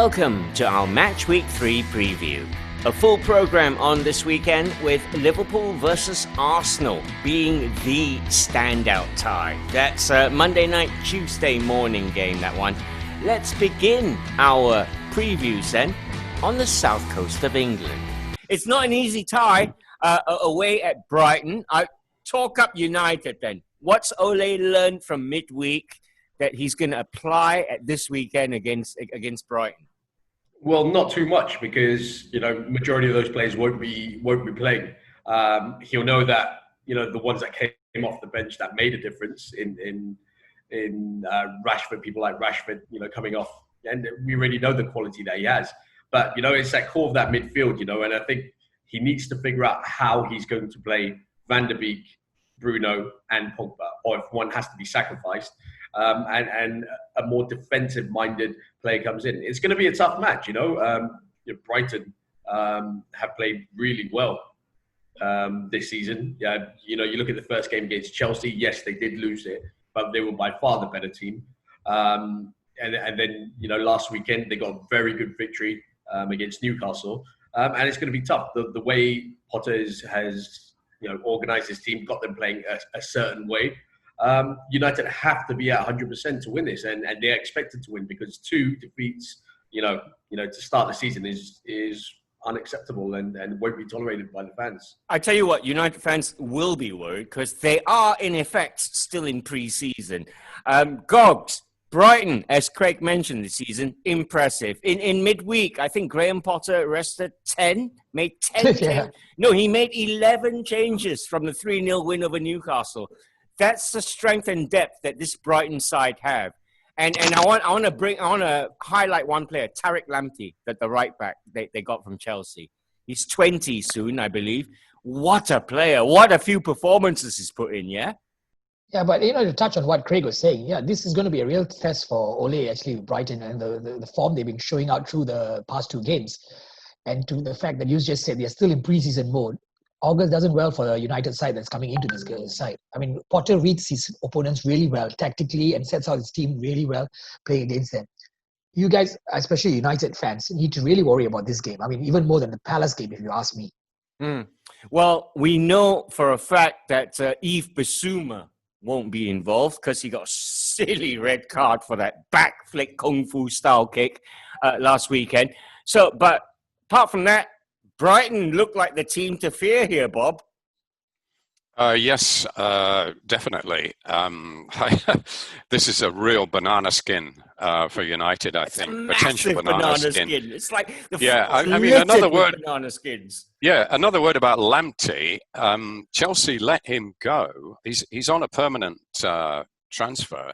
Welcome to our Matchweek 3 preview. A full programme on this weekend with Liverpool versus Arsenal being the standout tie. That's a Monday night, Tuesday morning game, that one. Let's begin our previews then on the south coast of England. It's not an easy tie away at Brighton. Talk up United then. What's Ole learned from midweek that he's going to apply at this weekend against Brighton? Well, not too much because majority of those players won't be playing. He'll know that the ones that came off the bench that made a difference in Rashford, people like Rashford, coming off, and we already know the quality that he has. But it's that core of that midfield, and I think he needs to figure out how he's going to play Van der Beek, Bruno, and Pogba, or if one has to be sacrificed. And a more defensive-minded player comes in. It's going to be a tough match, Brighton have played really well this season. You look at the first game against Chelsea. Yes, they did lose it, but they were by far the better team. And then last weekend they got a very good victory against Newcastle. And it's going to be tough. The way Potter has organised his team, got them playing a certain way. United have to be at 100% to win this, and they're expected to win because 2 defeats, to start the season is unacceptable and won't be tolerated by the fans. I tell you what, United fans will be worried because they are in effect still in pre-season. Gogs, Brighton, as Craig mentioned this season, impressive. In midweek, I think Graham Potter made 10 changes. No, he made 11 changes from the 3-0 win over Newcastle. That's the strength and depth that this Brighton side have. And I want to highlight one player, Tariq Lamptey, that the right back they got from Chelsea. He's 20 soon, I believe. What a player. What a few performances he's put in, yeah? Yeah, but to touch on what Craig was saying, this is going to be a real test for Ole, actually, with Brighton and the form they've been showing out through the past 2 games. And to the fact that you just said they're still in pre-season mode. August doesn't well for the United side that's coming into this side. I mean, Potter reads his opponents really well tactically and sets out his team really well playing against them. You guys, especially United fans, need to really worry about this game. I mean, even more than the Palace game, if you ask me. Well, we know for a fact that Yves Bissouma won't be involved because he got a silly red card for that back flick kung fu style kick last weekend. So, but apart from that, Brighton look like the team to fear here, Bob. Yes, definitely. This is a real banana skin for United, I think. Potential banana skin. It's like another word. Banana skins. Yeah, another word about Lamptey. Chelsea let him go. He's on a permanent transfer,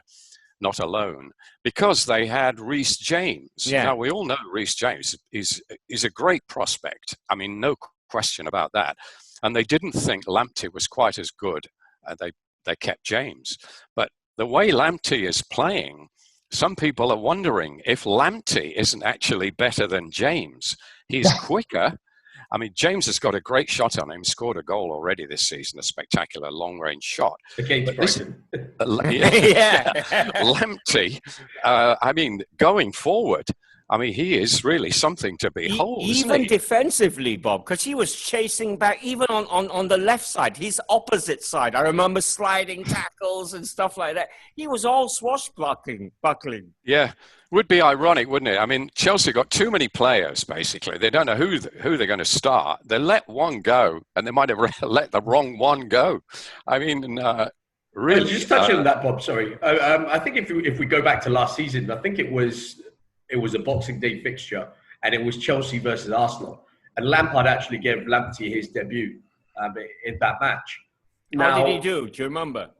not a loan, because they had Reece James. Yeah. Now, we all know Reece James is a great prospect. I mean, no question about that. And they didn't think Lamptey was quite as good. They kept James. But the way Lamptey is playing, some people are wondering if Lamptey isn't actually better than James. He's quicker. I mean, James has got a great shot on him, scored a goal already this season, a spectacular long-range shot. Against Brighton. Lamptey, going forward, he is really something to behold. Even defensively, Bob, because he was chasing back, even on the left side, his opposite side. I remember sliding tackles and stuff like that. He was all swashbuckling. Yeah. Would be ironic, wouldn't it? I mean, Chelsea got too many players, basically. They don't know who they're going to start. They let one go, and they might have let the wrong one go. I mean, really. Just touching on that, Bob, sorry. I think if we go back to last season, I think it was a Boxing Day fixture, and it was Chelsea versus Arsenal. And Lampard actually gave Lamptey his debut in that match. How did he do? Do you remember?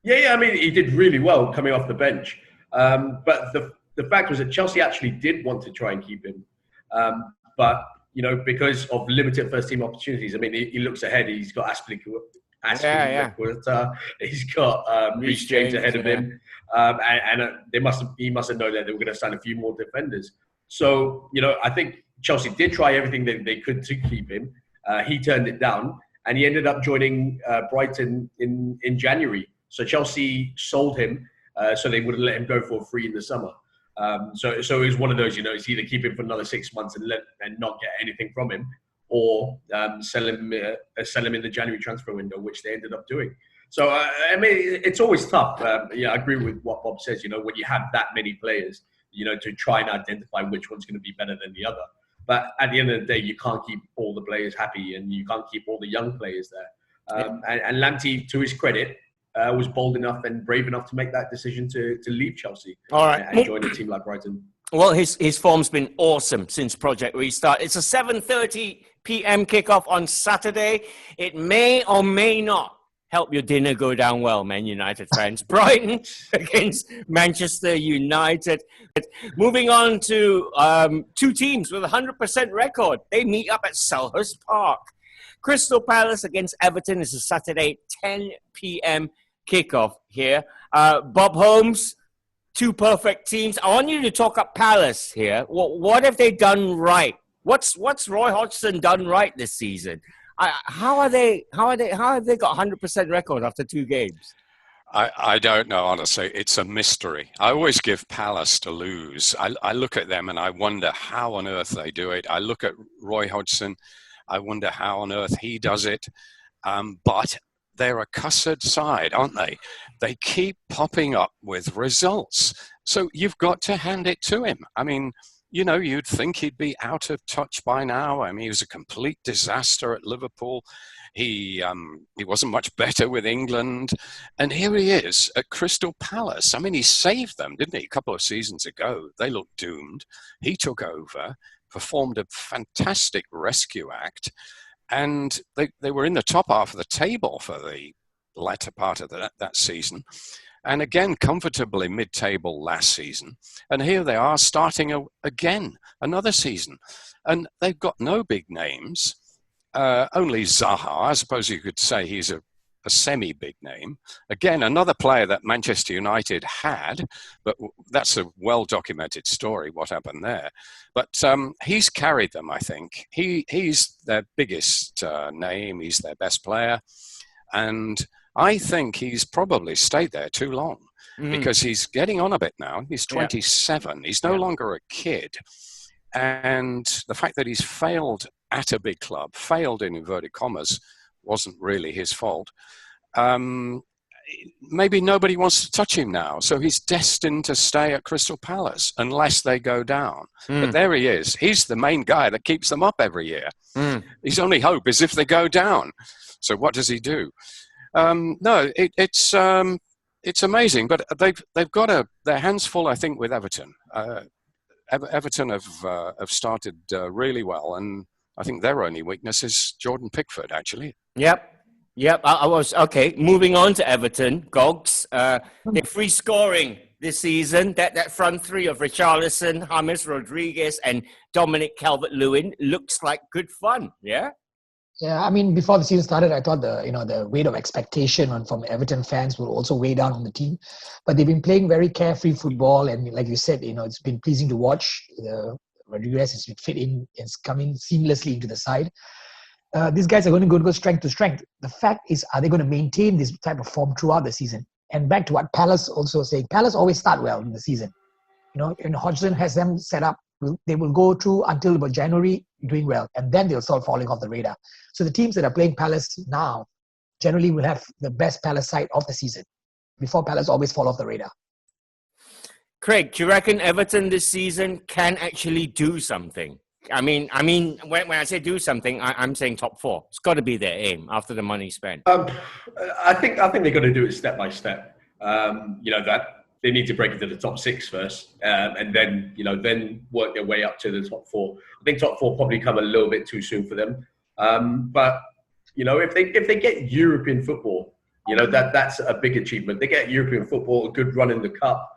Yeah. I mean, he did really well coming off the bench. But the fact was that Chelsea actually did want to try and keep him. But, because of limited first-team opportunities, I mean, he looks ahead. He's got Aspilicueta. He's got Reece James ahead of him. And he must have known that they were going to sign a few more defenders. So, I think Chelsea did try everything that they could to keep him. He turned it down, and he ended up joining Brighton in January. So Chelsea sold him so they would have let him go for free in the summer. So it was one of those, it's either keep him for another 6 months and not get anything from him, or sell him in the January transfer window, which they ended up doing. So I mean, it's always tough. Yeah, I agree with what Bob says. When you have that many players, to try and identify which one's going to be better than the other. But at the end of the day, you can't keep all the players happy, and you can't keep all the young players there. And Lamptey, to his credit, was bold enough and brave enough to make that decision to leave Chelsea and join a team like Brighton. Well, his form's been awesome since Project Restart. It's a 7:30 p.m. kickoff on Saturday. It may or may not help your dinner go down well, Man United fans. Brighton against Manchester United. Moving on to two teams with a 100% record. They meet up at Selhurst Park. Crystal Palace against Everton is a Saturday 10 p.m. kickoff here. Bob Holmes, two perfect teams. I want you to talk up Palace here. What have they done right? What's Roy Hodgson done right this season? How have they got 100% record after 2 games? I don't know, honestly. It's a mystery. I always give Palace to lose. I look at them and I wonder how on earth they do it. I look at Roy Hodgson. I wonder how on earth he does it. But they're a cussed side, aren't they? They keep popping up with results. So you've got to hand it to him. I mean, you'd think he'd be out of touch by now. I mean, he was a complete disaster at Liverpool. He wasn't much better with England. And here he is at Crystal Palace. I mean, he saved them, didn't he? A couple of seasons ago. They looked doomed. He took over, performed a fantastic rescue act. And they were in the top half of the table for the latter part of that season. And again, comfortably mid-table last season. And here they are starting again, another season. And they've got no big names. Only Zaha. I suppose you could say he's a semi-big name. Again, another player that Manchester United had, but that's a well-documented story, what happened there. But he's carried them, I think. He's their biggest name. He's their best player. And I think he's probably stayed there too long because he's getting on a bit now. He's 27. He's no longer a kid. And the fact that he's failed at a big club, failed in inverted commas, wasn't really his fault. Maybe nobody wants to touch him now. So he's destined to stay at Crystal Palace unless they go down. But there he is. He's the main guy that keeps them up every year. His only hope is if they go down. So what does he do? No, it's amazing. But they've got their hands full, I think, with Everton. Everton have started really well, and I think their only weakness is Jordan Pickford, actually. Yep. I was okay. Moving on to Everton, Gogs. They're free scoring this season. That front three of Richarlison, James Rodriguez, and Dominic Calvert-Lewin looks like good fun. Yeah. Yeah, I mean, before the season started, I thought the weight of expectation from Everton fans will also weigh down on the team. But they've been playing very carefree football, and like you said, it's been pleasing to watch. Rodriguez has been fit in, it's coming seamlessly into the side. These guys are going to go strength to strength. The fact is, are they going to maintain this type of form throughout the season? And back to what Palace also saying, Palace always start well in the season. And Hodgson has them set up. They will go through until about January doing well, and then they'll start falling off the radar. So the teams that are playing Palace now generally will have the best Palace side of the season. Before, Palace always fall off the radar. Craig, do you reckon Everton this season can actually do something? I mean, when I say do something, I'm saying top 4. It's got to be their aim after the money spent. I think they're going to do it step by step. That they need to break into the top 6 first, and then then work their way up to the top 4. I think top 4 probably come a little bit too soon for them. But if they get European football, that's a big achievement. They get European football, a good run in the cup,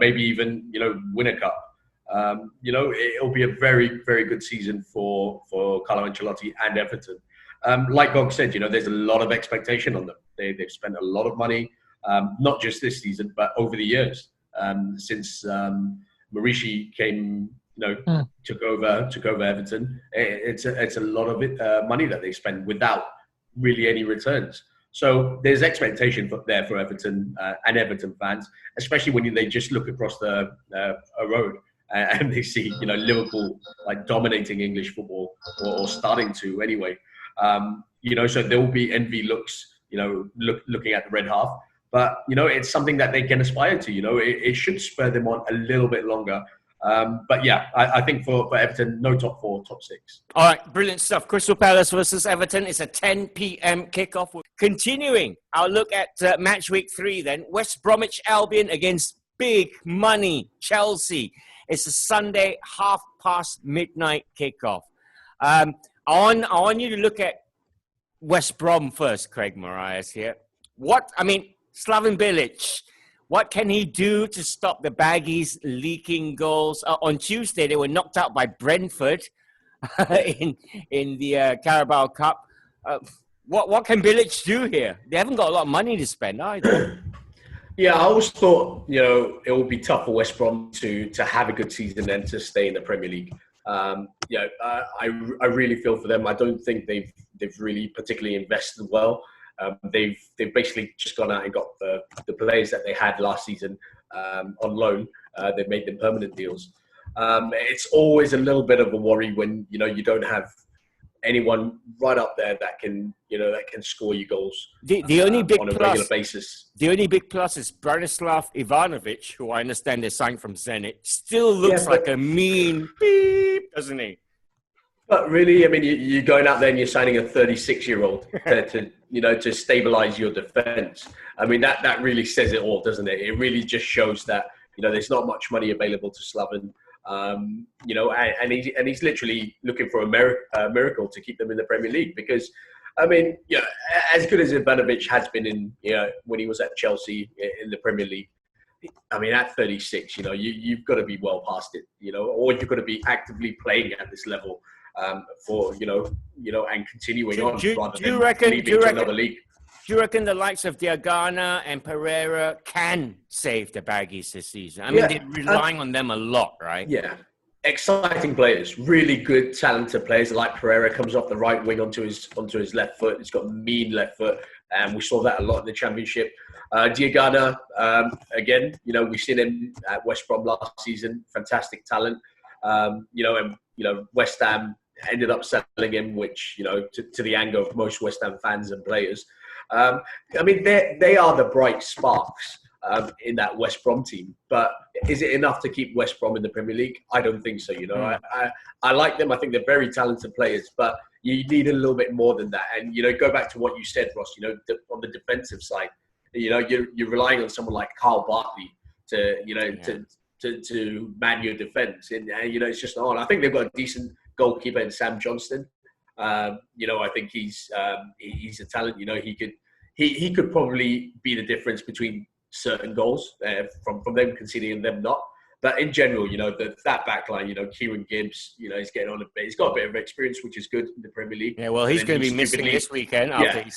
maybe even win a cup. It'll be a very, very good season for Carlo Ancelotti and Everton. Like Gog said, there's a lot of expectation on them. They've spent a lot of money, not just this season, but over the years since Marishi came. Took over Everton. It's a lot of money that they spend without really any returns. So there's expectation there for Everton and Everton fans, especially when they just look across a road and they see, Liverpool like dominating English football or starting to anyway. So there will be envy looks, looking at the red half. But, it's something that they can aspire to, it should spur them on a little bit longer. But yeah, I think for Everton, no top 4, top 6. All right, brilliant stuff. Crystal Palace versus Everton. It's a 10 p.m. kickoff. Continuing our look at Matchweek 3 then. West Bromwich Albion against big money Chelsea. It's a Sunday, midnight kickoff. I want you to look at West Brom first, Craig Marias here. Slaven Bilic, what can he do to stop the Baggies leaking goals? On Tuesday, they were knocked out by Brentford in the Carabao Cup. What can Bilic do here? They haven't got a lot of money to spend either. Yeah, I always thought, it would be tough for West Brom to have a good season and to stay in the Premier League. I really feel for them. I don't think they've really particularly invested well. They've basically just gone out and got the players that they had last season on loan. They've made them permanent deals. It's always a little bit of a worry when you don't have anyone right up there that can score you goals. The only big on a plus, regular basis. The only big plus is Branislav Ivanovic, who I understand they signed from Zenit. Still looks like a mean beep, doesn't he? But really, you're going out there and you're signing a 36-year-old to stabilise your defence. That really says it all, doesn't it? It really just shows that there's not much money available to Slaven. And he's literally looking for a miracle to keep them in the Premier League because, as good as Ivanovic has been in, when he was at Chelsea in the Premier League, at 36, you've got to be well past it, or you've got to be actively playing at this level. And continuing on rather than leaving to another league. Do you reckon the likes of Diagana and Pereira can save the Baggies this season? They're relying on them a lot, right? Yeah. Exciting players, really good, talented players. Like Pereira comes off the right wing onto his left foot. He's got a mean left foot, and we saw that a lot in the Championship. Diagana, again, we've seen him at West Brom last season. Fantastic talent. West Ham ended up selling him, which, to the anger of most West Ham fans and players. They are the bright sparks in that West Brom team. But is it enough to keep West Brom in the Premier League? I don't think so. I like them. I think they're very talented players, but you need a little bit more than that. And, go back to what you said, Ross, on the defensive side, you're relying on someone like Carl Bartley to man your defence. And it's just not on. I think they've got a decent goalkeeper in Sam Johnston. I think he's a talent. He could probably be the difference between certain goals from them conceding and them not. But in general, that back line, Kieran Gibbs, he's getting on a bit. He's got a bit of experience, which is good in the Premier League. Yeah, well, he's going to be missing this weekend.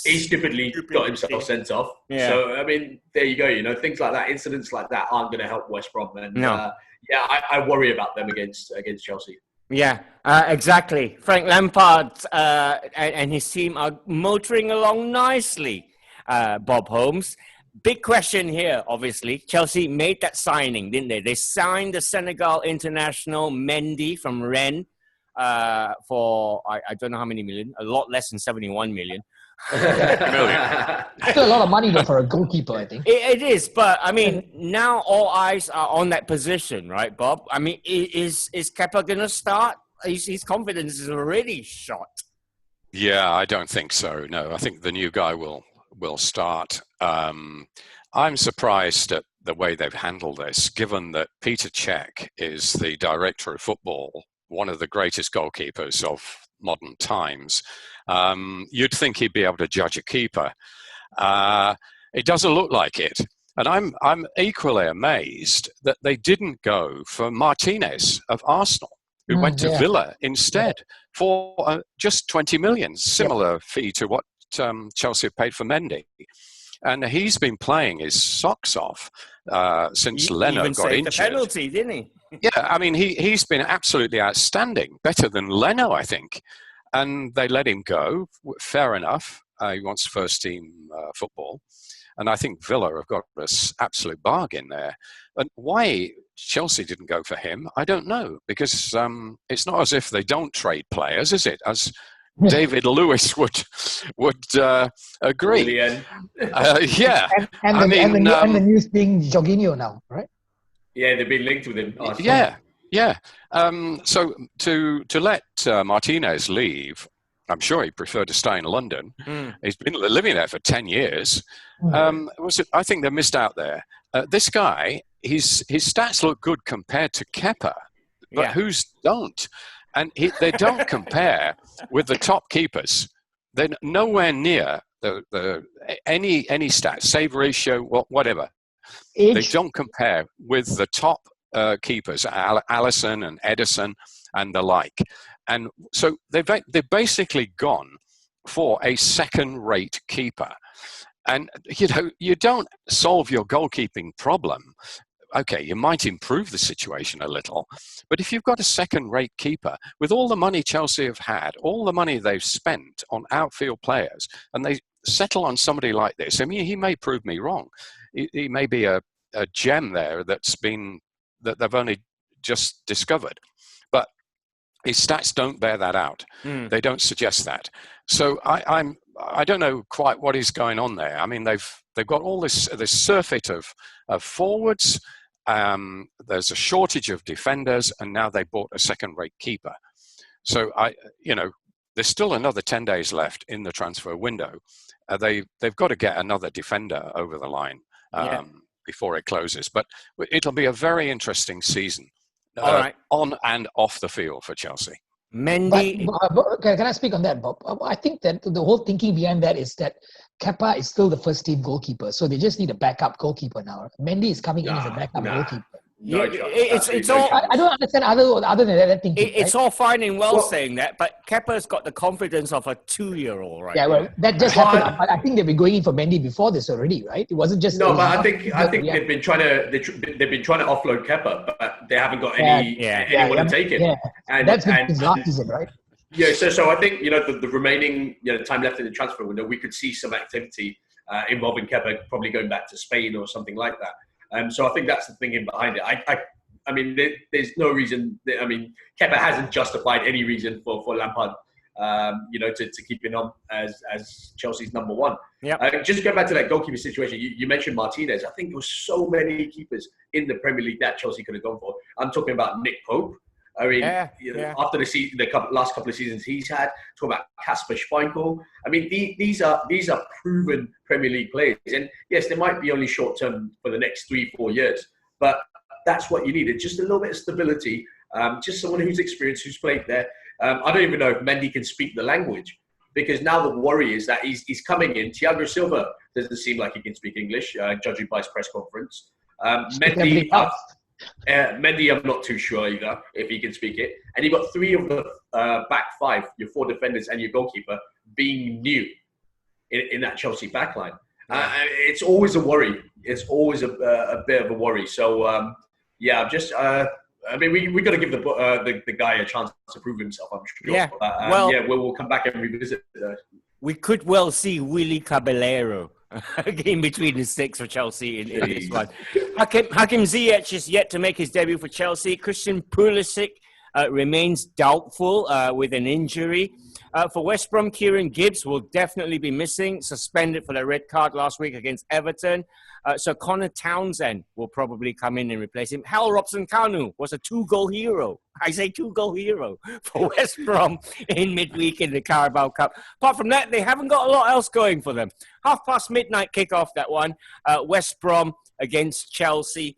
He stupidly got himself sent off. Yeah. So, there you go. Things like that, incidents like that aren't going to help West Brom. And, I worry about them against Chelsea. Yeah, exactly. Frank Lampard and his team are motoring along nicely, Bob Holmes. Big question here, obviously. Chelsea made that signing, didn't they? They signed the Senegal international Mendy from Rennes for, I don't know how many million, a lot less than 71 million. Still a lot of money though for a goalkeeper, I think. It is, but now all eyes are on that position, right, Bob? Is Kepa going to start? His confidence is already shot. Yeah, I don't think so. No, I think the new guy will start. I'm surprised at the way they've handled this, given that Peter Cech is the director of football, one of the greatest goalkeepers of modern times. You'd think he'd be able to judge a keeper. It doesn't look like it. And I'm equally amazed that they didn't go for Martinez of Arsenal, who went to Villa instead for just 20 million, similar fee to what Chelsea paid for Mendy. And he's been playing his socks off since Leno got injured. The penalty, didn't he? Yeah, he's been absolutely outstanding, better than Leno, I think. And they let him go, fair enough. He wants first team football. And I think Villa have got this absolute bargain there. And why Chelsea didn't go for him, I don't know, because it's not as if they don't trade players, is it? As David Lewis would agree. Yeah. And the news being Jorginho now, right? Yeah, they've been linked with him. Yeah. So to let Martinez leave, I'm sure he preferred to stay in London. He's been living there for 10 years. I think they missed out there. This guy, his stats look good compared to Kepa, but whose don't? And they don't compare with the top keepers. They're nowhere near any stats, save ratio, whatever. They don't compare with the top keepers, Alisson and Edison and the like. And so they've basically gone for a second-rate keeper. And, you don't solve your goalkeeping problem. Okay, you might improve the situation a little. But if you've got a second-rate keeper, with all the money Chelsea have had, all the money they've spent on outfield players, and they settle on somebody like this, I mean, he may prove me wrong. He may be a gem there that they've only just discovered. But his stats don't bear that out. They don't suggest that. So I don't know quite what is going on there. I mean, they've got all this surfeit of forwards. There's a shortage of defenders, and now they bought a second-rate keeper. So there's still another 10 days left in the transfer window. They've got to get another defender over the line before it closes. But it'll be a very interesting season. On and off the field for Chelsea. Mendy. But can I speak on that, Bob? I think that the whole thinking behind that is that Kepa is still the first team goalkeeper, so they just need a backup goalkeeper now. Mendy is coming in as a backup goalkeeper. It's all. I don't understand other than that thinking. It's all fine and well saying that, but Kepa's got the confidence of a 2-year-old, right? Yeah, well, that just happened. I think they've been going in for Mendy before this already, right? It wasn't just. No, but I think they've been trying to offload Kepa, but they haven't got anyone to take it. Yeah. And that's been his last season, right? Yeah, so I think the remaining time left in the transfer window, we could see some activity involving Kepa, probably going back to Spain or something like that. So I think that's the thinking behind it. I mean, there's no reason. Kepa hasn't justified any reason for Lampard, to keep him on as Chelsea's number one. Yeah. Just go back to that goalkeeper situation. You mentioned Martinez. I think there was so many keepers in the Premier League that Chelsea could have gone for. I'm talking about Nick Pope. I mean, after the last couple of seasons he's had, talk about Kasper Schmeichel. I mean, these are proven Premier League players, and yes, they might be only short term for the next 3-4 years, but that's what you need. It's just a little bit of stability, just someone who's experienced, who's played there. I don't even know if Mendy can speak the language, because now the worry is that he's coming in. Thiago Silva doesn't seem like he can speak English, judging by his press conference. Mendy, I'm not too sure either if he can speak it. And you've got 3 of the back 5, your 4 defenders and your goalkeeper, being new in that Chelsea backline. It's always a worry. It's always a bit of a worry. So, we got to give the guy a chance to prove himself, I'm sure. Yeah. We'll come back and revisit it. We could well see Willy Caballero in between the sticks for Chelsea in this one. Hakim Ziyech is yet to make his debut for Chelsea. Christian Pulisic remains doubtful with an injury. For West Brom, Kieran Gibbs will definitely be missing, suspended for the red card last week against Everton. So Connor Townsend will probably come in and replace him. Hal Robson-Kanu was a 2-goal hero. I say 2-goal hero for West Brom in midweek in the Carabao Cup. Apart from that, they haven't got a lot else going for them. midnight kickoff, that one. West Brom against Chelsea.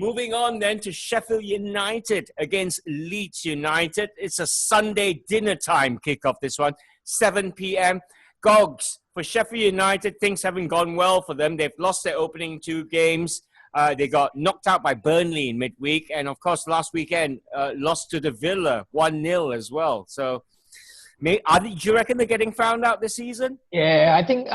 Moving on then to Sheffield United against Leeds United. It's a Sunday dinner time kickoff, this one, 7 p.m. Gogs, for Sheffield United, things haven't gone well for them. They've lost their opening 2 games. They got knocked out by Burnley in midweek. And, of course, last weekend, lost to the Villa 1-0 as well. So Do you reckon they're getting found out this season? Yeah, I think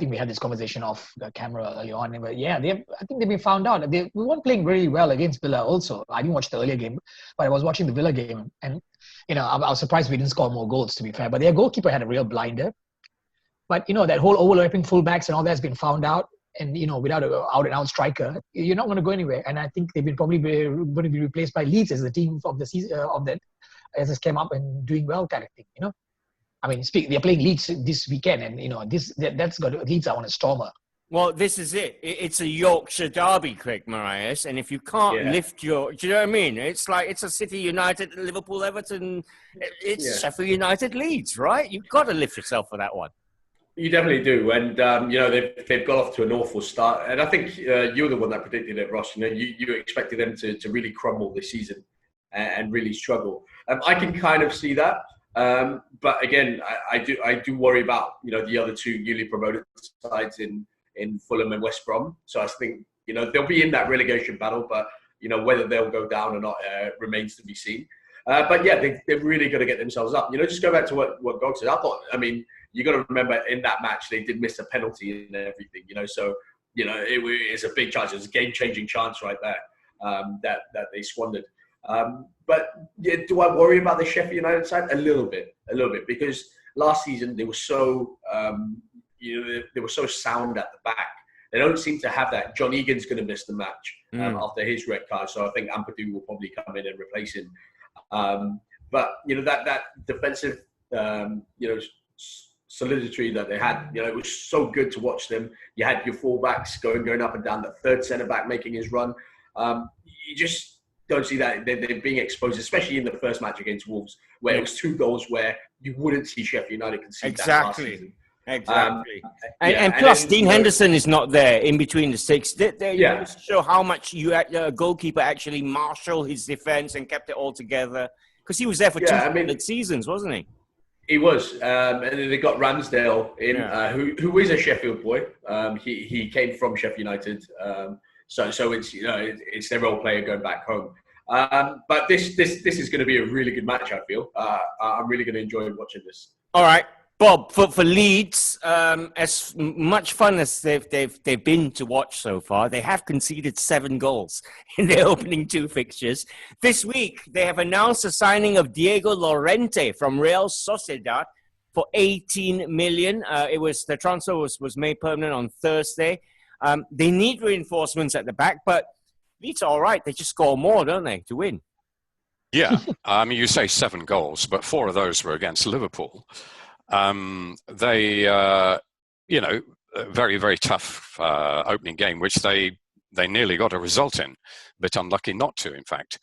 we had this conversation off the camera early on, but yeah, I think they've been found out. We weren't playing really well against Villa. Also, I didn't watch the earlier game, but I was watching the Villa game, and I was surprised we didn't score more goals. To be fair, but their goalkeeper had a real blinder. But that whole overlapping fullbacks and all that's been found out, and without an out-and-out striker, you're not going to go anywhere. And I think they've been probably going to be replaced by Leeds as the team of the season of that. As it came up and doing well, kind of thing, I mean, they're playing Leeds this weekend, and that's got Leeds are on a stormer. Well, this is it. It's a Yorkshire derby, Craig Marias, and if you can't lift do you know what I mean? It's like it's a City United, Liverpool, Everton. It's Sheffield United, Leeds, right? You've got to lift yourself for that one. You definitely do, and they've got off to an awful start, and I think you're the one that predicted it, Ross. You expected them to really crumble this season and really struggle. I can kind of see that, but again, I do worry about the other two newly promoted sides in Fulham and West Brom. So I think they'll be in that relegation battle, but whether they'll go down or not remains to be seen. But yeah, they're really going to get themselves up. Just go back to what Gog said. You got to remember in that match they did miss a penalty and everything. So it's a big chance. It's a game-changing chance right there that they squandered. But yeah, do I worry about the Sheffield United side? A little bit, because last season they were so, they were so sound at the back. They don't seem to have that. John Egan's going to miss the match after his red card, so I think Ampadu will probably come in and replace him. But that defensive, solidity that they had, it was so good to watch them. You had your fullbacks going up and down. The third centre back making his run. You just don't see that they're being exposed, especially in the first match against Wolves, where it was 2 goals where you wouldn't see Sheffield United concede that last season. Exactly. And plus, then, Dean Henderson is not there in between the six. They show how much a goalkeeper actually marshaled his defence and kept it all together, because he was there for 2 solid seasons, wasn't he? He was, and then they got Ramsdale in, who is a Sheffield boy. He came from Sheffield United. So it's it's their role player going back home. But this is going to be a really good match. I feel I'm really going to enjoy watching this. All right, Bob, for Leeds, as much fun as they've been to watch so far, they have conceded 7 goals in their opening 2 fixtures. This week they have announced the signing of Diego Llorente from Real Sociedad for 18 million. The transfer was made permanent on Thursday. They need reinforcements at the back, but Leeds are all right. They just score more, don't they, to win? Yeah. You say 7 goals, but 4 of those were against Liverpool. They, very, very tough opening game, which they nearly got a result in, but unlucky not to, in fact.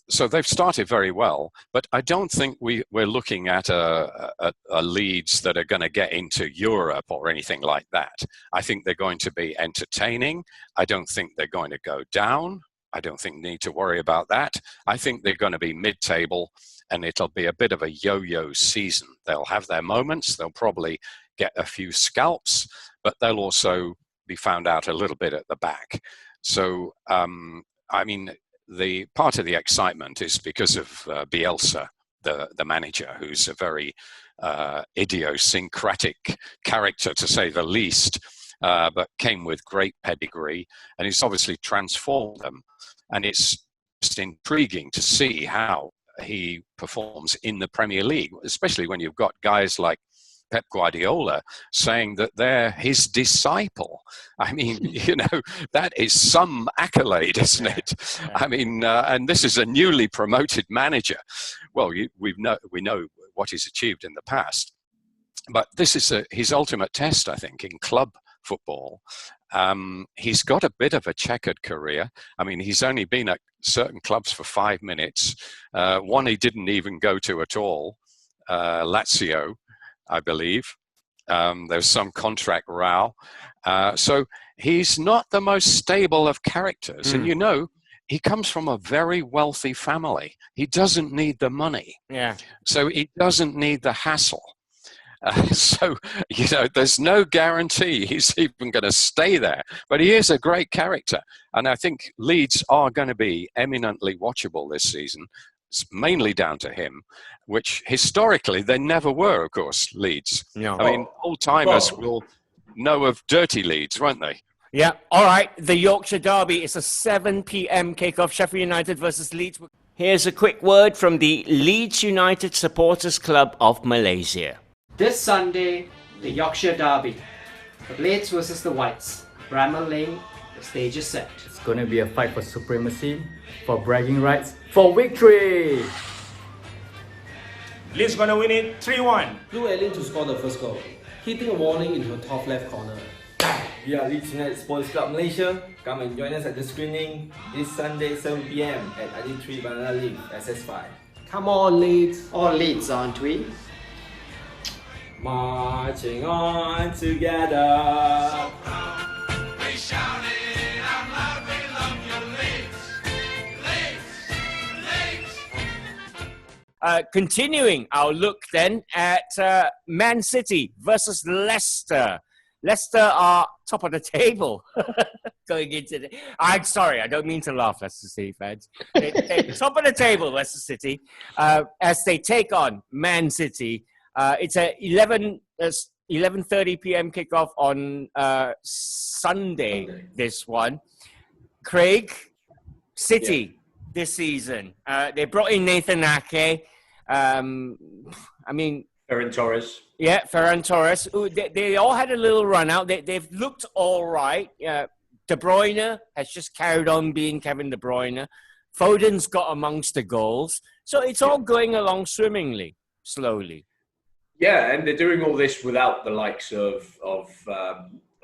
So they've started very well, but I don't think we're looking at a Leeds that are going to get into Europe or anything like that. I think they're going to be entertaining. I don't think they're going to go down. I don't think they need to worry about that. I think they're going to be mid-table, and it'll be a bit of a yo-yo season. They'll have their moments. They'll probably get a few scalps, but they'll also be found out a little bit at the back. So, the part of the excitement is because of Bielsa, the manager, who's a very idiosyncratic character, to say the least, but came with great pedigree, and he's obviously transformed them. And it's just intriguing to see how he performs in the Premier League, especially when you've got guys like Pep Guardiola saying that they're his disciple. I mean, that is some accolade, isn't it? Yeah. And this is a newly promoted manager. Well, we know what he's achieved in the past, but this is his ultimate test, I think, in club football. He's got a bit of a checkered career. He's only been at certain clubs for 5 minutes. One he didn't even go to at all, Lazio, I believe. There's some contract row. So he's not the most stable of characters. And he comes from a very wealthy family. He doesn't need the money. Yeah. So he doesn't need the hassle. There's no guarantee he's even going to stay there. But he is a great character. And I think Leeds are going to be eminently watchable this season. It's mainly down to him, which historically they never were, of course, Leeds. No. I mean, old-timers will know of dirty Leeds, won't they? Yeah. All right. The Yorkshire Derby is a 7 p.m. kickoff. Sheffield United versus Leeds. Here's a quick word from the Leeds United Supporters Club of Malaysia. This Sunday, the Yorkshire Derby. The Blades versus the Whites. Bramall Lane, the stage is set. It's going to be a fight for supremacy, for bragging rights, for victory! Leeds gonna win it 3-1. Blue Allen to score the first goal, hitting a warning into the top left corner. We are Leeds United Sports Club Malaysia. Come and join us at the screening this Sunday 7 p.m. at 93 Banana Lane, SS5. Come on, Leeds! All Leeds, aren't we? Marching on together. We shouted out loud, we love you, Leeds, Leeds. Continuing our look then at Man City versus Leicester. Leicester are top of the table going into the... I'm sorry, I don't mean to laugh, Leicester City fans. They're top of the table, Leicester City, as they take on Man City. It's a 11:30 p.m. kickoff on Sunday, this one. Craig, City this season. They brought in Nathan Ake. Ferran Torres. Yeah, Ferran Torres. Ooh, they all had a little run out. They've looked all right. De Bruyne has just carried on being Kevin De Bruyne. Foden's got amongst the goals. So it's all going along swimmingly, slowly. Yeah, and they're doing all this without the likes of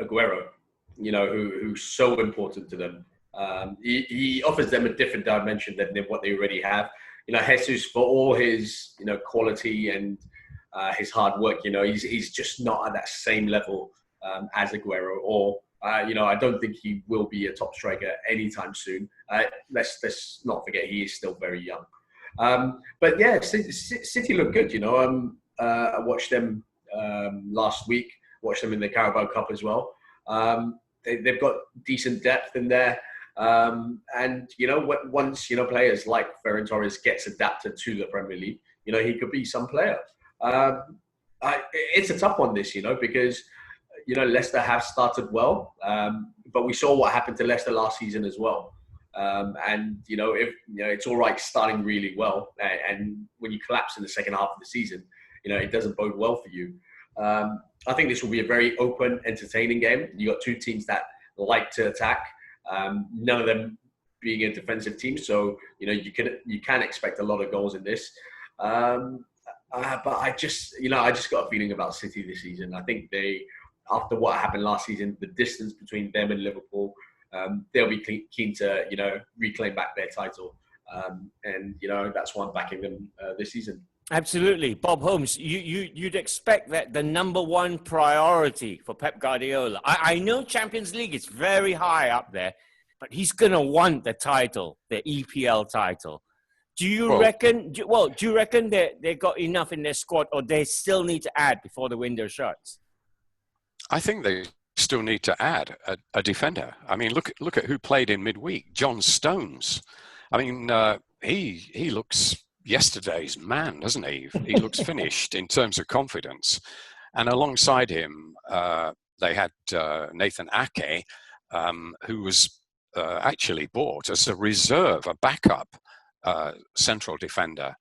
Aguero, you know, who's so important to them. He offers them a different dimension than what they already have. You know, Jesus, for all his, you know, quality and his hard work, you know, he's just not at that same level as Aguero, or you know, I don't think he will be a top striker anytime soon. Let's not forget he is still very young. But yeah, City look good. You know, I watched them last week. Watched them in the Carabao Cup as well. They've got decent depth in there. And you know, once, you know, players like Ferran Torres gets adapted to the Premier League, you know, he could be some player. It's a tough one, this, you know, because, you know, Leicester have started well, but we saw what happened to Leicester last season as well. And you know, it's all right starting really well, and when you collapse in the second half of the season, you know, it doesn't bode well for you. I think this will be a very open, entertaining game. You got two teams that like to attack. None of them being a defensive team, so you know, you can expect a lot of goals in this. But I just got a feeling about City this season. I think after what happened last season, the distance between them and Liverpool, they'll be keen to, you know, reclaim back their title. And you know, that's why I'm backing them this season. Absolutely. Bob Holmes, you'd expect that the number one priority for Pep Guardiola, I know Champions League is very high up there, but he's going to want the title, the EPL title. Do you reckon that they got enough in their squad, or they still need to add before the window shuts? I think they still need to add a defender. I mean, look at who played in midweek. John Stones. I mean, he looks yesterday's man, doesn't he? He looks finished in terms of confidence. And alongside him, they had Nathan Ake, who was actually bought as a reserve, a backup central defender.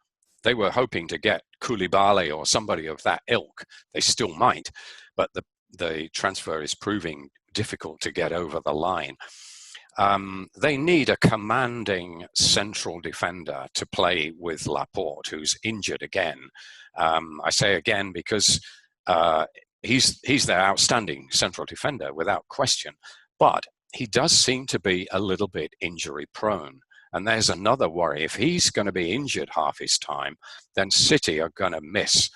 They were hoping to get Koulibaly or somebody of that ilk. They still might, but the transfer is proving difficult to get over the line. They need a commanding central defender to play with Laporte, who's injured again. I say again because he's their outstanding central defender without question, but he does seem to be a little bit injury prone. And there's another worry. If he's going to be injured half his time, then City are going to miss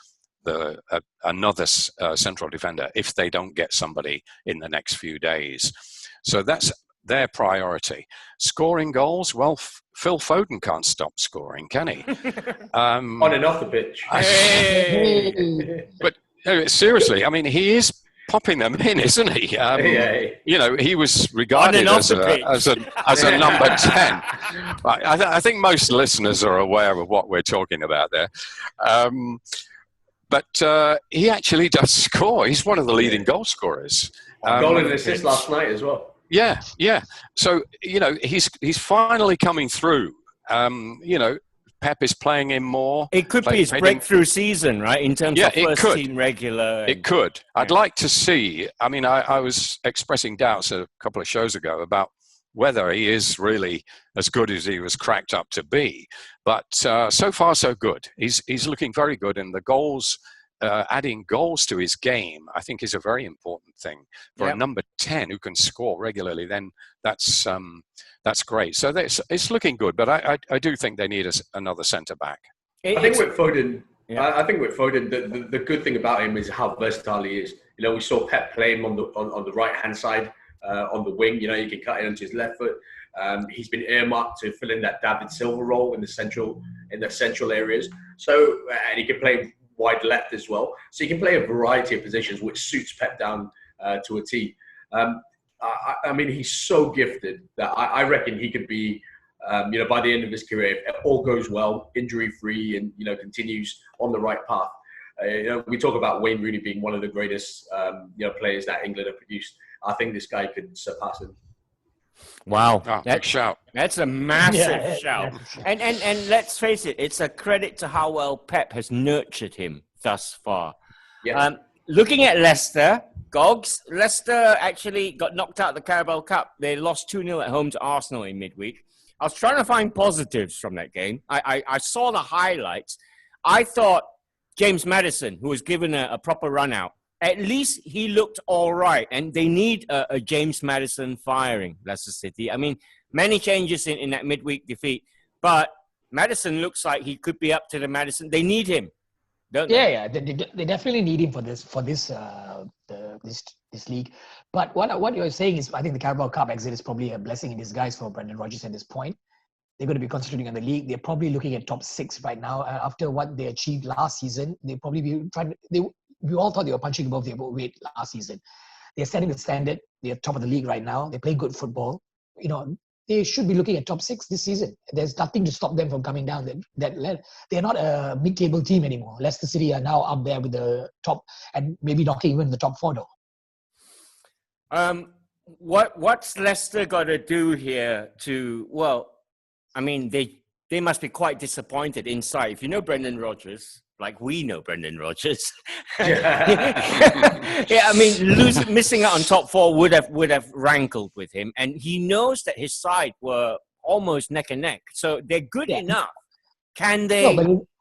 another central defender if they don't get somebody in the next few days. So that's their priority. Scoring goals, well, Phil Foden can't stop scoring, can he? On and off the pitch. But seriously, I mean, he is popping them in, isn't he? You know, he was On regarded and off as the pitch. as a number 10. I think most listeners are aware of what we're talking about there. But he actually does score. He's one of the leading goal scorers. Goal and assist last night as well. Yeah. So, you know, he's finally coming through. You know, Pep is playing him more. It could be his breakthrough season, right? In terms of first team regular. It could. I'd like to see. I mean, I was expressing doubts a couple of shows ago about whether he is really as good as he was cracked up to be. But so far, so good. He's looking very good, and the goals, adding goals to his game, I think is a very important thing for a number 10 who can score regularly. Then that's great. So it's looking good, but I do think they need another centre back. I think with Foden, the good thing about him is how versatile he is. You know, we saw Pep play him on the right hand side. On the wing, you know, he can cut it onto his left foot. He's been earmarked to fill in that David Silva role in the central areas. So, and he can play wide left as well. So he can play a variety of positions, which suits Pep down to a T. I mean, he's so gifted that I reckon he could be, you know, by the end of his career, if all goes well, injury-free, and you know, continues on the right path. You know, we talk about Wayne Rooney being one of the greatest, you know, players that England have produced. I think this guy could surpass him. Wow, big shout! That's a massive shout. And let's face it, it's a credit to how well Pep has nurtured him thus far. Yeah. Looking at Leicester, Gogs, Leicester actually got knocked out of the Carabao Cup. They lost 2-0 at home to Arsenal in midweek. I was trying to find positives from that game. I saw the highlights. I thought James Maddison, who was given a proper run out, at least he looked all right. And they need a James Maddison firing, Leicester City. I mean, many changes in that midweek defeat. But Maddison looks like he could be up to the Maddison. They need him, don't they? Yeah. They definitely need him for this league. But what you're saying is, I think the Carabao Cup exit is probably a blessing in disguise for Brendan Rodgers at this point. They're going to be concentrating on the league. They're probably looking at top 6 right now. After what they achieved last season, they probably be trying. We all thought they were punching above their weight last season. They're setting the standard. They're top of the league right now. They play good football. You know, they should be looking at top 6 this season. There's nothing to stop them from coming down. They're not a mid-table team anymore. Leicester City are now up there with the top and maybe knocking even the top 4 though. What's Leicester got to do here to? Well, I mean, they must be quite disappointed inside. If you know Brendan Rodgers, like we know Brendan Rodgers, I mean, missing out on top 4 would have rankled with him, and he knows that his side were almost neck and neck. So they're good enough. Can they?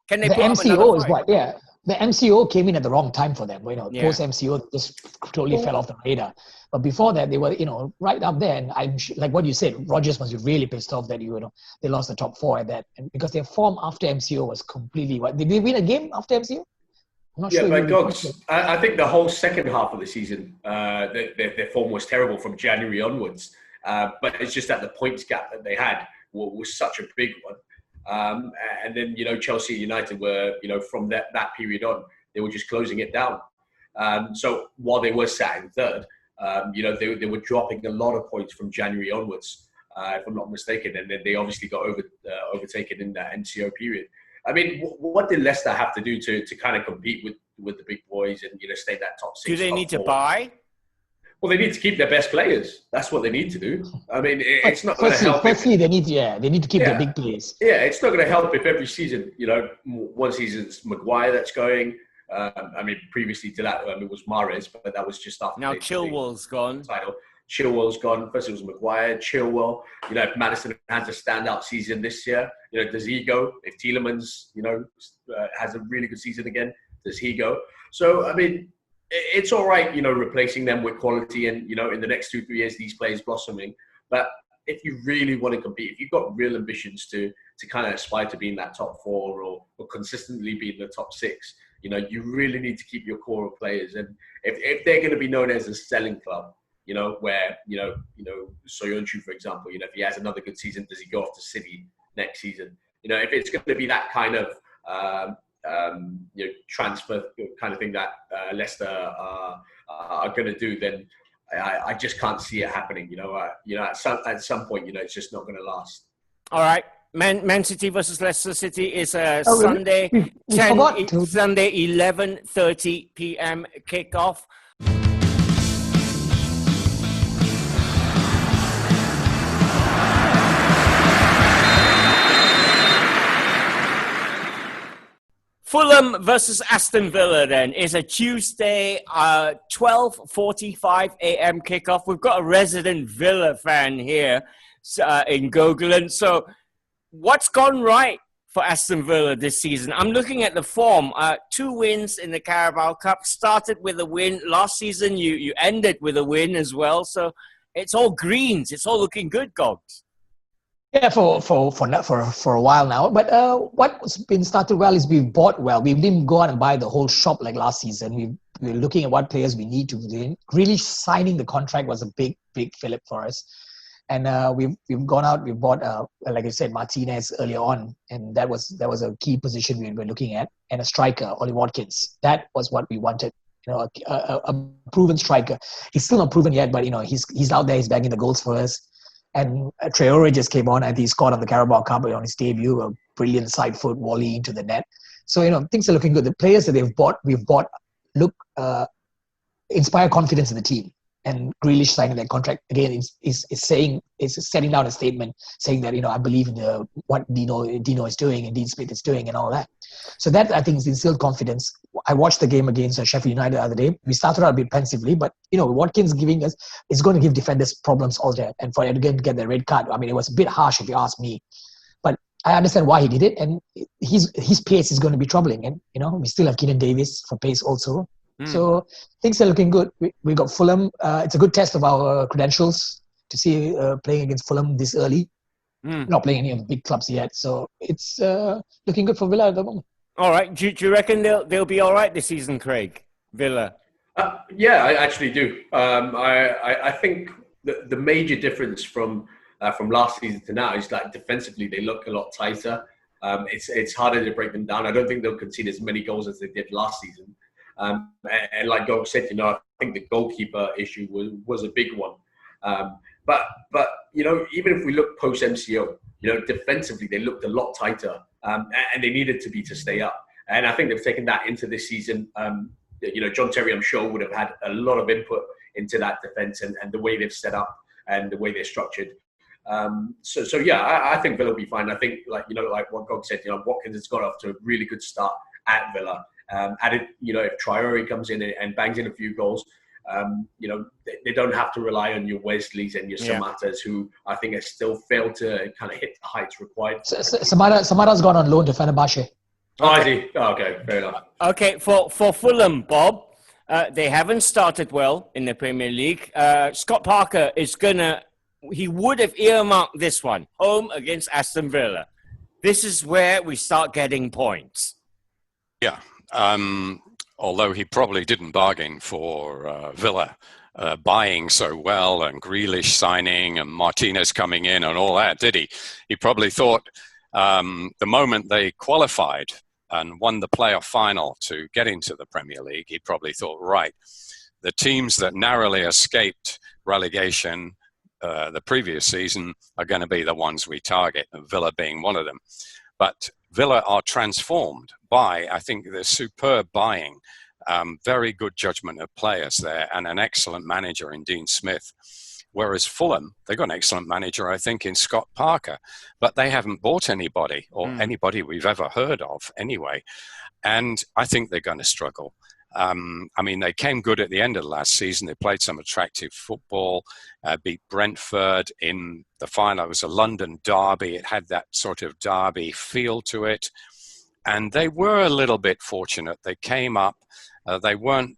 Can they? The MCO is what? Yeah, the MCO came in at the wrong time for them. You know, post MCO just totally fell off the radar. But before that, they were, you know, right up there. And I'm like what you said, Rodgers must be really pissed off that they lost the top 4 at that, and because their form after MCO was completely. Did they win a game after MCO? I'm not sure. Yeah, but Gogs, I think the whole second half of the season, their form was terrible from January onwards. But it's just that the points gap that they had was such a big one. And then, you know, Chelsea United were, you know, from that period on, they were just closing it down. So while they were sat in third, you know, they were dropping a lot of points from January onwards, if I'm not mistaken. And then they obviously got overtaken in that NCO period. I mean, what did Leicester have to do to kind of compete with the big boys and, you know, stay that top 6? Do they need to buy? Well, they need to keep their best players. That's what they need to do. I mean, it's not going to help. Firstly, they need to keep their big players. Yeah, it's not going to help if every season, you know, one season it's Maguire that's going. I mean, previously to that, it was Mahrez, but that was just after. Now Chilwell's gone. Chilwell's gone. First it was Maguire, Chilwell. You know, if Maddison has a standout season this year, you know, does he go? If Tielemans, you know, has a really good season again, does he go? So, I mean, it's all right, you know, replacing them with quality and, you know, in the next 2-3 years, these players blossoming. But if you really want to compete, if you've got real ambitions to kind of aspire to be in that top 4 or consistently be in the top 6, you know, you really need to keep your core of players. And if they're going to be known as a selling club, you know, where, you know, Soyuncu, for example, you know, if he has another good season, does he go off to City next season? You know, if it's going to be that kind of, you know, transfer kind of thing that Leicester are are going to do, then I just can't see it happening. At some point, it's just not going to last. All right. Man City versus Leicester City is a Oh, really? Sunday, We forgot to- Sunday 11:30 p.m. kickoff. Fulham versus Aston Villa then is a Tuesday 12:45 a.m. kickoff. We've got a resident Villa fan here in Gogolin. So what's gone right for Aston Villa this season? I'm looking at the form. 2 wins in the Carabao Cup. Started with a win. Last season you ended with a win as well. So it's all greens. It's all looking good, Gogs. Yeah, for a while now. But what's been started well is we've bought well. We didn't go out and buy the whole shop like last season. We're looking at what players we need to win. Really signing the contract was a big fillip for us. And we've gone out, we've bought, like I said, Martinez earlier on. And that was a key position we were looking at. And a striker, Ollie Watkins. That was what we wanted. A proven striker. He's still not proven yet, but he's out there, he's bagging the goals for us. And Traore just came on and he scored on the Carabao Cup on his debut, a brilliant side foot volley into the net. So, things are looking good. The players that we've bought look, inspire confidence in the team. And Grealish signing that contract again is setting down a statement saying that, I believe in what Dino is doing and Dean Smith is doing and all that. So that, I think, is instilled confidence. I watched the game against Sheffield United the other day. We started out a bit pensively, but, Watkins giving us is going to give defenders problems all day. And for Edgar to get the red card, I mean, it was a bit harsh if you ask me. But I understand why he did it. And his pace is going to be troubling. And, we still have Keenan Davis for pace also. So things are looking good. We got Fulham. It's a good test of our credentials to see playing against Fulham this early. Not playing any of the big clubs yet. So it's looking good for Villa at the moment. All right. Do you reckon they'll be all right this season, Craig? Villa? Yeah, I actually do. I think the major difference from last season to now is that defensively they look a lot tighter. It's harder to break them down. I don't think they'll concede as many goals as they did last season. And like Gog said, I think the goalkeeper issue was a big one. But even if we look post MCO, defensively they looked a lot tighter, and they needed to stay up. And I think they've taken that into this season. John Terry, I'm sure, would have had a lot of input into that defense and the way they've set up and the way they're structured. So yeah, I think Villa will be fine. I think like what Gog said, Watkins has got off to a really good start at Villa. Added, if Traore comes in and bangs in a few goals, they don't have to rely on your Wesleys and your Samatas, who I think have still failed to kind of hit the heights required. Samata's gone on loan to Fenerbahce. Oh, is he? Oh, okay, fair enough. Okay, for Fulham, Bob, they haven't started well in the Premier League. Scott Parker he would have earmarked this one, home against Aston Villa. This is where we start getting points. Yeah. Although he probably didn't bargain for Villa buying so well and Grealish signing and Martinez coming in and all that, did he? He probably thought the moment they qualified and won the playoff final to get into the Premier League, he probably thought, right, the teams that narrowly escaped relegation the previous season are going to be the ones we target, and Villa being one of them. But Villa are transformed by, I think, the superb buying, very good judgment of players there, and an excellent manager in Dean Smith. Whereas Fulham, they've got an excellent manager, I think, in Scott Parker, but they haven't bought anybody, or anybody we've ever heard of anyway. And I think they're going to struggle. They came good at the end of the last season. They played some attractive football, beat Brentford in the final. It was a London derby. It had that sort of derby feel to it. And they were a little bit fortunate. They came up. They weren't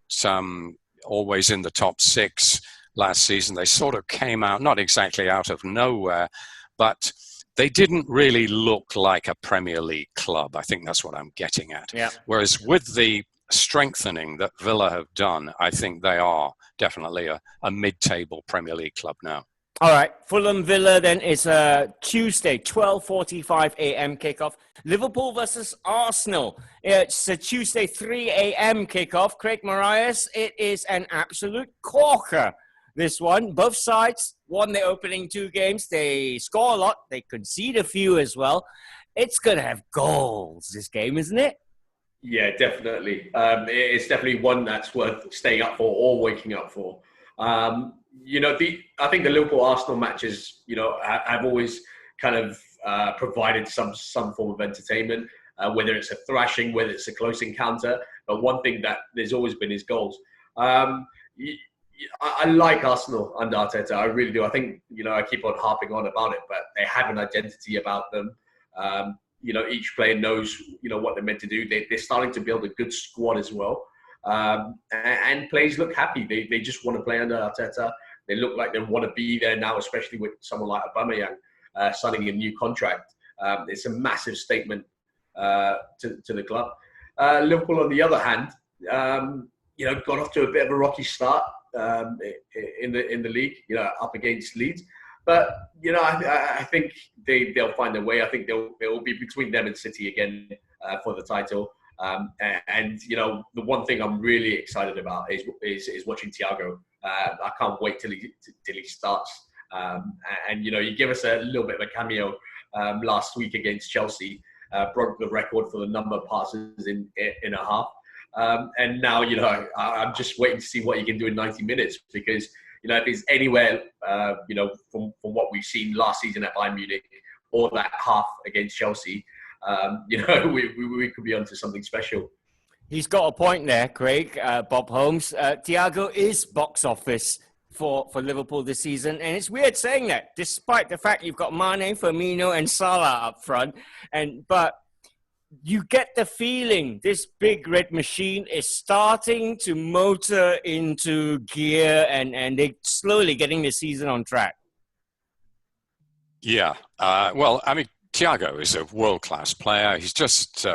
always in the top 6 last season. They sort of came out, not exactly out of nowhere, but they didn't really look like a Premier League club. I think that's what I'm getting at. Yeah. Whereas with the strengthening that Villa have done, I think they are definitely a mid-table Premier League club now. All right, Fulham Villa then is a Tuesday, 12:45 a.m. kickoff. Liverpool versus Arsenal. It's a Tuesday, 3 a.m. kickoff. Craig Marias, it is an absolute corker, this one. Both sides won their opening 2 games. They score a lot. They concede a few as well. It's going to have goals, this game, isn't it? Yeah, definitely. It's definitely one that's worth staying up for or waking up for. I think the Liverpool-Arsenal matches, have always kind of provided some form of entertainment, whether it's a thrashing, whether it's a close encounter. But one thing that there's always been is goals. I like Arsenal under Arteta. I really do. I think, I keep on harping on about it, but they have an identity about them. Each player knows, what they're meant to do. They're starting to build a good squad as well. And players look happy. They just want to play under Arteta. They look like they want to be there now, especially with someone like Aubameyang signing a new contract. It's a massive statement to the club. Liverpool, on the other hand, got off to a bit of a rocky start in the league, up against Leeds. But, I think they'll find their way. I think it will be between them and City again for the title. The one thing I'm really excited about is watching Thiago. I can't wait till he starts. You give us a little bit of a cameo last week against Chelsea, broke the record for the number of passes in a half. And now, I'm just waiting to see what he can do in 90 minutes because, if he's anywhere, from what we've seen last season at Bayern Munich or that half against Chelsea, we could be onto something special. He's got a point there, Craig. Bob Holmes. Thiago is box office for Liverpool this season. And it's weird saying that, despite the fact you've got Mane, Firmino and Salah up front. But you get the feeling this big red machine is starting to motor into gear and they're slowly getting the season on track. Yeah. Thiago is a world-class player. He's just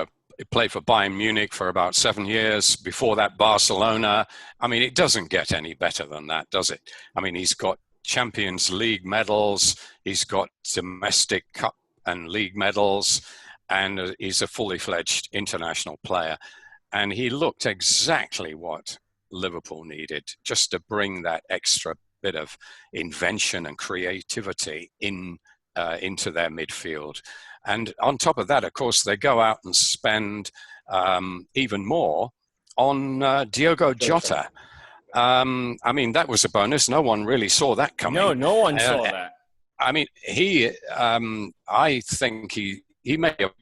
played for Bayern Munich for about 7 years. Before that, Barcelona. It doesn't get any better than that, does it? He's got Champions League medals. He's got domestic cup and league medals. And he's a fully fledged international player. And he looked exactly what Liverpool needed, just to bring that extra bit of invention and creativity into their midfield. And on top of that, of course, they go out and spend even more on Diogo Jota. That was a bonus. No one really saw that coming. No one saw that. I think he may have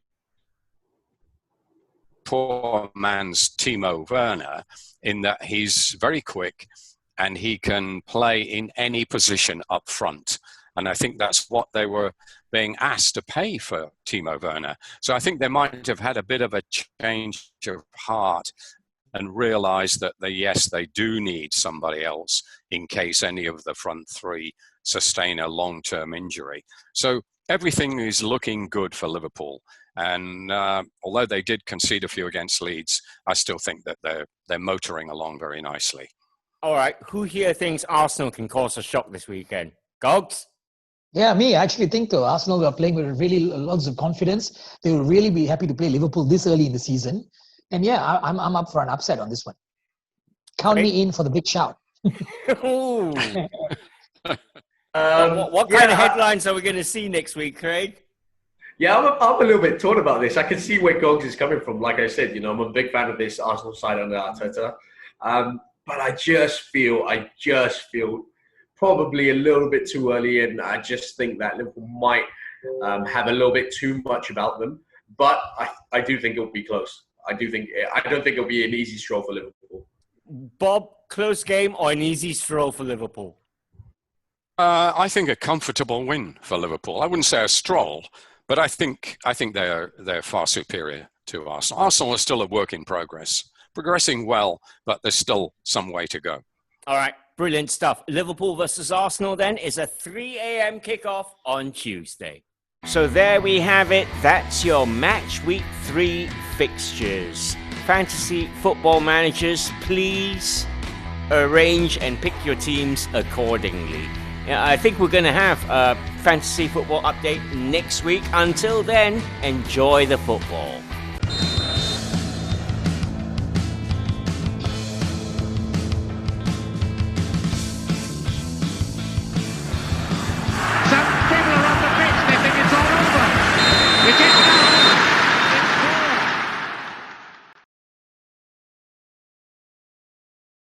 poor man's Timo Werner in that he's very quick and he can play in any position up front. And I think that's what they were being asked to pay for Timo Werner. So I think they might have had a bit of a change of heart and realized that they do need somebody else in case any of the front three sustain a long-term injury. So everything is looking good for Liverpool. And although they did concede a few against Leeds, I still think that they're motoring along very nicely. All right. Who here thinks Arsenal can cause a shock this weekend? Gogs? Yeah, me. I actually think Arsenal are playing with really lots of confidence. They will really be happy to play Liverpool this early in the season. And yeah, I'm up for an upset on this one. Count me in for the big shout. What kind of headlines are we going to see next week, Craig? Yeah, I'm a little bit torn about this. I can see where Gogs is coming from. Like I said, I'm a big fan of this Arsenal side under Arteta. But I just feel probably a little bit too early, and I just think that Liverpool might have a little bit too much about them. But I do think it'll be close. I don't think it'll be an easy stroll for Liverpool. Bob, close game or an easy stroll for Liverpool? I think a comfortable win for Liverpool. I wouldn't say a stroll, but I think they're far superior to Arsenal. Arsenal is still a work in progress, progressing well, but there's still some way to go. All right, brilliant stuff. Liverpool versus Arsenal then is a 3 a.m. kickoff on Tuesday. So there we have it. That's your Match Week 3 fixtures. Fantasy football managers, please arrange and pick your teams accordingly. Yeah, I think we're going to have a fantasy football update next week. Until then, enjoy the football.